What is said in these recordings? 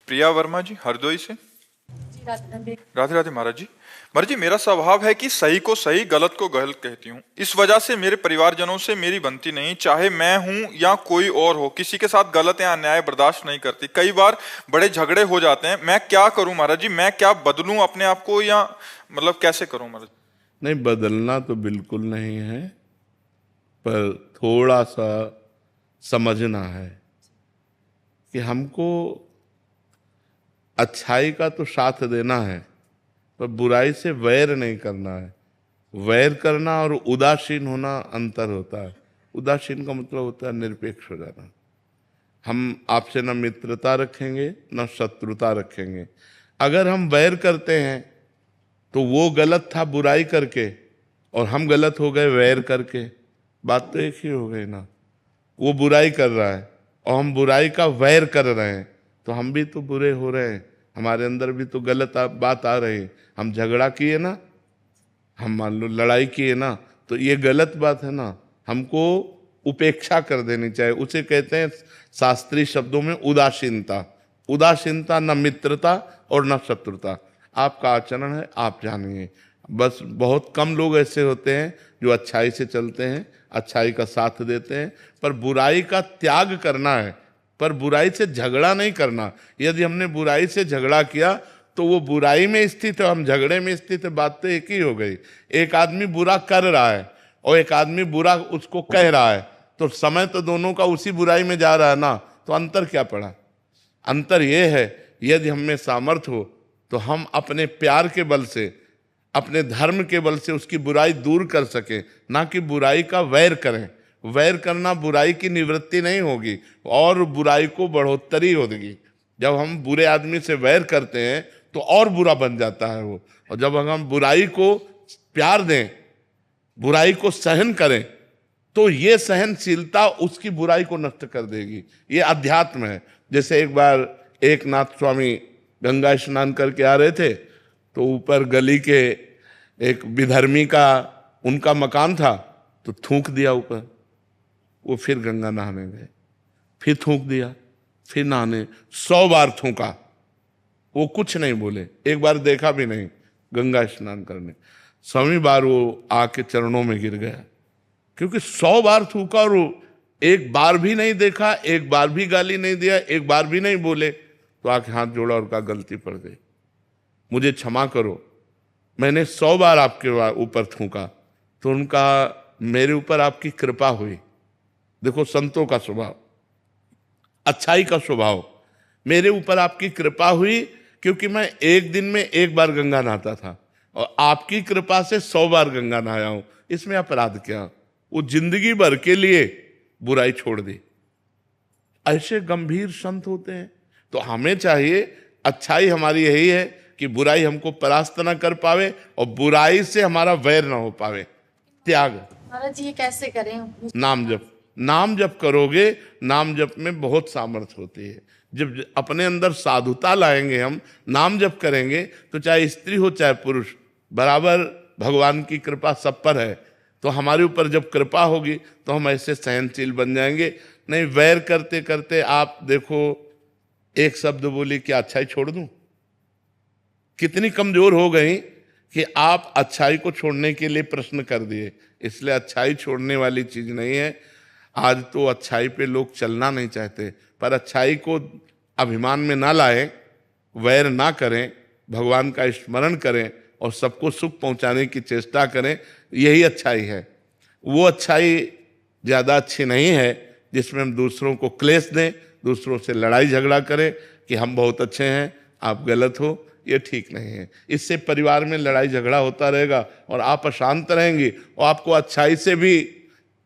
प्रिया वर्मा जी, हरदोई से। जी, राधे राधे राधे महाराज जी। महाराज जी, मेरा स्वभाव है कि सही को सही, गलत को गलत कहती हूँ। इस वजह से मेरे परिवारजनों से मेरी बनती नहीं, चाहे मैं हूँ या कोई और हो। किसी के साथ गलत या अन्याय बर्दाश्त नहीं करती। कई बार बड़े झगड़े हो जाते हैं। मैं क्या करूं महाराज जी? मैं क्या बदलूं अपने आप को, या मतलब कैसे करूं महाराज? नहीं, बदलना तो बिल्कुल नहीं है, पर थोड़ा सा समझना है कि हमको अच्छाई का तो साथ देना है, पर बुराई से वैर नहीं करना है। वैर करना और उदासीन होना अंतर होता है। उदासीन का मतलब होता है निरपेक्ष हो जाना। हम आपसे न मित्रता रखेंगे न शत्रुता रखेंगे। अगर हम वैर करते हैं तो वो गलत था बुराई करके, और हम गलत हो गए वैर करके। बात तो एक ही हो गई ना। वो बुराई कर रहा है और हम बुराई का वैर कर रहे हैं, तो हम भी तो बुरे हो रहे हैं। हमारे अंदर भी तो गलत बात आ रही है। हम झगड़ा किए ना, हम मान लो लड़ाई किए ना, तो ये गलत बात है ना। हमको उपेक्षा कर देनी चाहिए। उसे कहते हैं शास्त्रीय शब्दों में उदासीनता। उदासीनता न मित्रता और न शत्रुता। आपका आचरण है, आप जानिए। बस बहुत कम लोग ऐसे होते हैं जो अच्छाई से चलते हैं, अच्छाई का साथ देते हैं। पर बुराई का त्याग करना है, पर बुराई से झगड़ा नहीं करना। यदि हमने बुराई से झगड़ा किया तो वो बुराई में स्थित है, हम झगड़े में स्थित है। बात तो एक ही हो गई। एक आदमी बुरा कर रहा है और एक आदमी बुरा उसको कह रहा है, तो समय तो दोनों का उसी बुराई में जा रहा है ना। तो अंतर क्या पड़ा? अंतर ये है, यदि हम में सामर्थ्य हो तो हम अपने प्यार के बल से, अपने धर्म के बल से उसकी बुराई दूर कर सके, ना कि बुराई का वैर करें। वैर करना बुराई की निवृत्ति नहीं होगी और बुराई को बढ़ोतरी होगी। जब हम बुरे आदमी से वैर करते हैं तो और बुरा बन जाता है वो। और जब हम बुराई को प्यार दें, बुराई को सहन करें, तो ये सहनशीलता उसकी बुराई को नष्ट कर देगी। ये अध्यात्म है। जैसे एक बार एक नाथ स्वामी गंगा स्नान करके आ रहे थे, तो ऊपर गली के एक विधर्मी का उनका मकान था, तो थूक दिया ऊपर। वो फिर गंगा नहाने गए, फिर थूक दिया, फिर नहाने 100 बार थूका। वो कुछ नहीं बोले, एक बार देखा भी नहीं गंगा स्नान करने। 100वीं बार वो आके चरणों में गिर गया, क्योंकि 100 बार थूका और एक बार भी नहीं देखा, एक बार भी गाली नहीं दिया, एक बार भी नहीं बोले। तो आके हाथ जोड़ा और कहा गलती पड़ गई, मुझे क्षमा करो, मैंने 100 बार आपके ऊपर थूका। तो उनका मेरे ऊपर आपकी कृपा हुई। देखो संतों का स्वभाव, अच्छाई का स्वभाव। मेरे ऊपर आपकी कृपा हुई क्योंकि मैं एक दिन में एक बार गंगा नहाता था और आपकी कृपा से 100 बार गंगा नहाया हूं। इसमें अपराध क्या? वो जिंदगी भर के लिए बुराई छोड़ दी। ऐसे गंभीर संत होते हैं। तो हमें चाहिए, अच्छाई हमारी यही है कि बुराई हमको परास्त ना कर पावे और बुराई से हमारा वैर ना हो पावे। त्याग। महाराज जी, ये कैसे करें? नाम जप। नाम जप करोगे, नाम जप में बहुत सामर्थ्य होती है। जब अपने अंदर साधुता लाएंगे, हम नाम जप करेंगे, तो चाहे स्त्री हो चाहे पुरुष, बराबर भगवान की कृपा सब पर है। तो हमारे ऊपर जब कृपा होगी तो हम ऐसे सहनशील बन जाएंगे। नहीं, वैर करते करते आप देखो, एक शब्द बोली कि अच्छाई छोड़ दूं, कितनी कमजोर हो गई कि आप अच्छाई को छोड़ने के लिए प्रश्न कर दिए। इसलिए अच्छाई छोड़ने वाली चीज नहीं है। आज तो अच्छाई पे लोग चलना नहीं चाहते, पर अच्छाई को अभिमान में ना लाएं, वैर ना करें, भगवान का स्मरण करें और सबको सुख पहुंचाने की चेष्टा करें। यही अच्छाई है। वो अच्छाई ज़्यादा अच्छी नहीं है जिसमें हम दूसरों को क्लेश दें, दूसरों से लड़ाई झगड़ा करें कि हम बहुत अच्छे हैं, आप गलत हो। ये ठीक नहीं है। इससे परिवार में लड़ाई झगड़ा होता रहेगा और आप अशांत रहेंगी और आपको अच्छाई से भी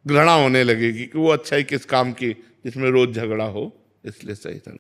घृणा होने लगेगी कि वो अच्छाई किस काम की जिसमें रोज झगड़ा हो। इसलिए सही